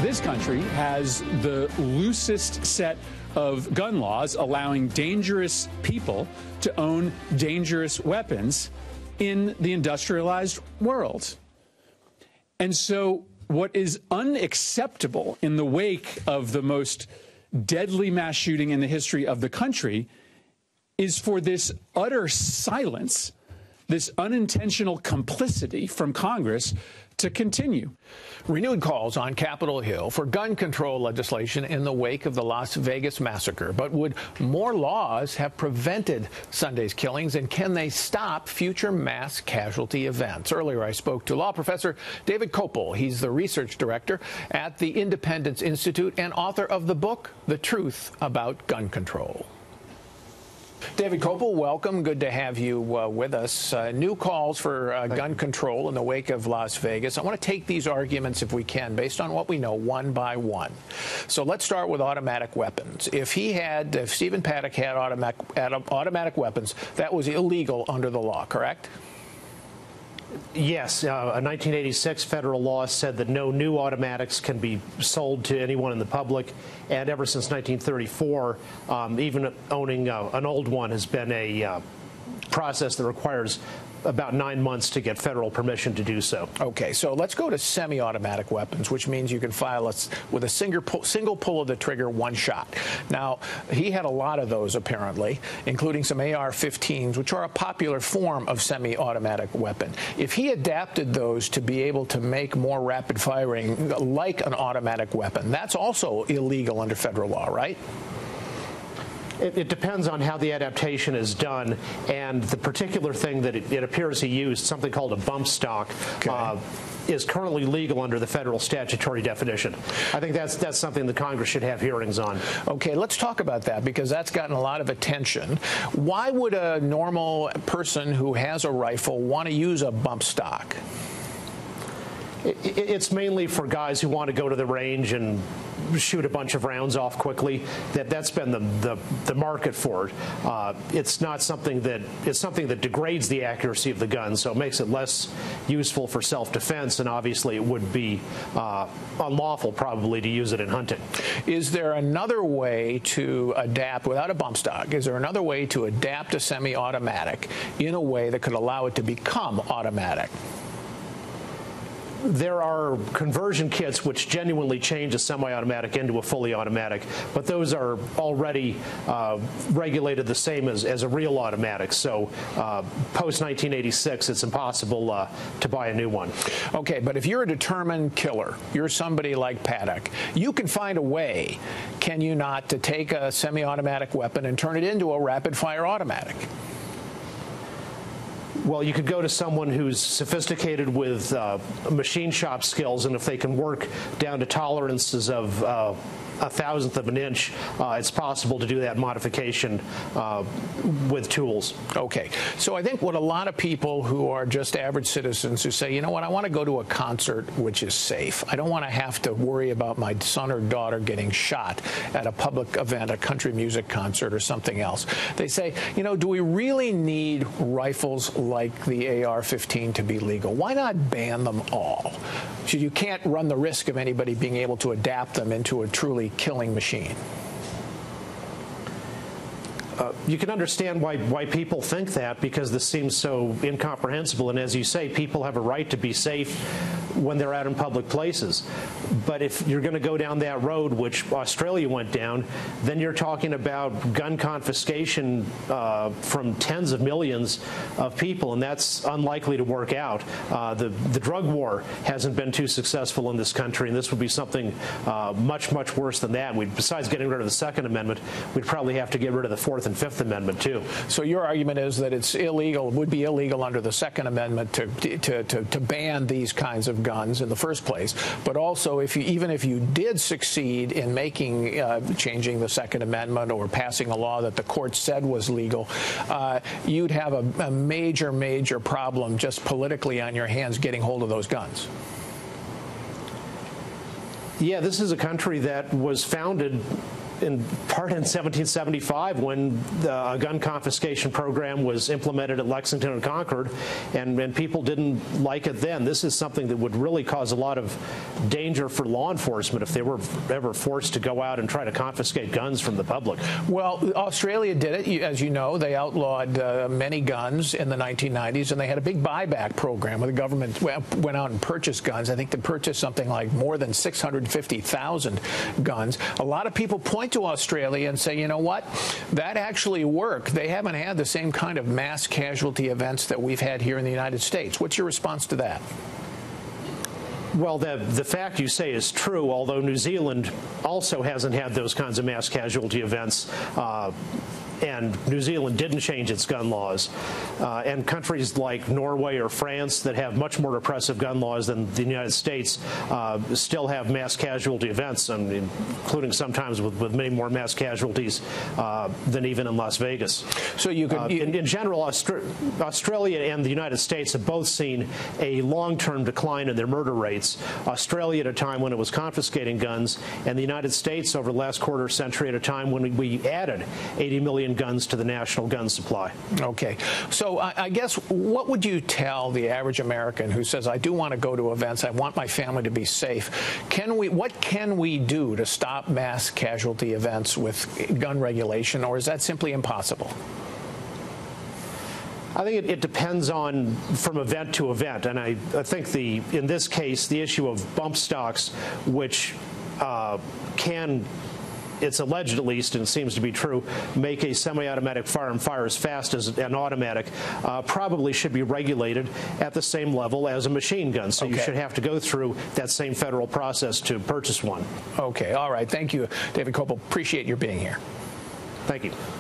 This country has the loosest set of gun laws allowing dangerous people to own dangerous weapons in the industrialized world. And so what is unacceptable in the wake of the most deadly mass shooting in the history of the country is for this utter silence, this unintentional complicity from Congress to continue. Renewed calls on Capitol Hill for gun control legislation in the wake of the Las Vegas massacre. But would more laws have prevented Sunday's killings, and can they stop future mass casualty events? Earlier, I spoke to law professor David Kopel. He's the research director at the Independence Institute and author of the book, The Truth About Gun Control. David Kopel, welcome. Good to have you with us. New calls for gun control in the wake of Las Vegas. I want to take these arguments, if we can, based on what we know, one by one. So let's start with automatic weapons. If Stephen Paddock had automatic weapons, that was illegal under the law, correct? Yes. A 1986 federal law said that no new automatics can be sold to anyone in the public. And ever since 1934, even owning an old one has been a process that requires about 9 months to get federal permission to do so. Okay, so let's go to semi-automatic weapons, which means you can file with a single pull of the trigger, one shot. Now, he had a lot of those, apparently, including some AR-15s, which are a popular form of semi-automatic weapon. If he adapted those to be able to make more rapid firing like an automatic weapon, that's also illegal under federal law, right? It depends on how the adaptation is done, and the particular thing that it appears he used, something called a bump stock, is currently legal under the federal statutory definition. I think that's something that Congress should have hearings on. Okay, let's talk about that, because that's gotten a lot of attention. Why would a normal person who has a rifle want to use a bump stock? It's mainly for guys who want to go to the range and shoot a bunch of rounds off quickly. That's been the market for it. It's not something that degrades the accuracy of the gun, so it makes it less useful for self-defense, and obviously it would be unlawful probably to use it in hunting. Is there another way to adapt without a bump stock? Is there another way to adapt a semi-automatic in a way that could allow it to become automatic? There are conversion kits which genuinely change a semi-automatic into a fully automatic, but those are already regulated the same as a real automatic. So post-1986, it's impossible to buy a new one. Okay, but if you're a determined killer, you're somebody like Paddock, you can find a way, can you not, to take a semi-automatic weapon and turn it into a rapid-fire automatic? Well, you could go to someone who's sophisticated with machine shop skills, and if they can work down to tolerances of a thousandth of an inch, it's possible to do that modification with tools. Okay. So I think what a lot of people who are just average citizens who say, you know what, I want to go to a concert which is safe. I don't want to have to worry about my son or daughter getting shot at a public event, a country music concert or something else. They say, you know, do we really need rifles like the AR-15 to be legal? Why not ban them all? So you can't run the risk of anybody being able to adapt them into a truly killing machine. You can understand why people think that, because this seems so incomprehensible. And as you say, people have a right to be safe when they're out in public places. But if you're going to go down that road, which Australia went down, then you're talking about gun confiscation from tens of millions of people, and that's unlikely to work out. The drug war hasn't been too successful in this country, and this would be something much, much worse than that. Besides getting rid of the Second Amendment, we'd probably have to get rid of the Fourth and Fifth Amendment, too. So your argument is that it's illegal, would be illegal under the Second Amendment to ban these kinds of guns in the first place, but also even if you did succeed in changing the Second Amendment or passing a law that the court said was legal, you'd have a major problem just politically on your hands getting hold of those guns. Yeah, this is a country that was founded in part in 1775 when the gun confiscation program was implemented at Lexington and Concord, and people didn't like it then. This is something that would really cause a lot of danger for law enforcement if they were ever forced to go out and try to confiscate guns from the public. Well, Australia did it. As you know, they outlawed many guns in the 1990s, and they had a big buyback program where the government went out and purchased guns. I think they purchased something like more than 650,000 guns. A lot of people point to Australia and say, you know what, that actually worked. They haven't had the same kind of mass casualty events that we've had here in the United States. What's your response to that? Well, the fact you say is true, although New Zealand also hasn't had those kinds of mass casualty events. And New Zealand didn't change its gun laws. And countries like Norway or France that have much more repressive gun laws than the United States still have mass casualty events, including sometimes with many more mass casualties than even in Las Vegas. So you could, in general, Australia and the United States have both seen a long-term decline in their murder rates. Australia at a time when it was confiscating guns, and the United States over the last quarter century at a time when we added 80 million guns to the national gun supply. Okay. So I guess what would you tell the average American who says, I do want to go to events, I want my family to be safe? What can we do to stop mass casualty events with gun regulation, or is that simply impossible? I think it depends on from event to event, and I think in this case the issue of bump stocks, which it's alleged at least, and it seems to be true, make a semi-automatic firearm fire as fast as an automatic, probably should be regulated at the same level as a machine gun. So you should have to go through that same federal process to purchase one. Okay. All right. Thank you, David Kopel. Appreciate your being here. Thank you.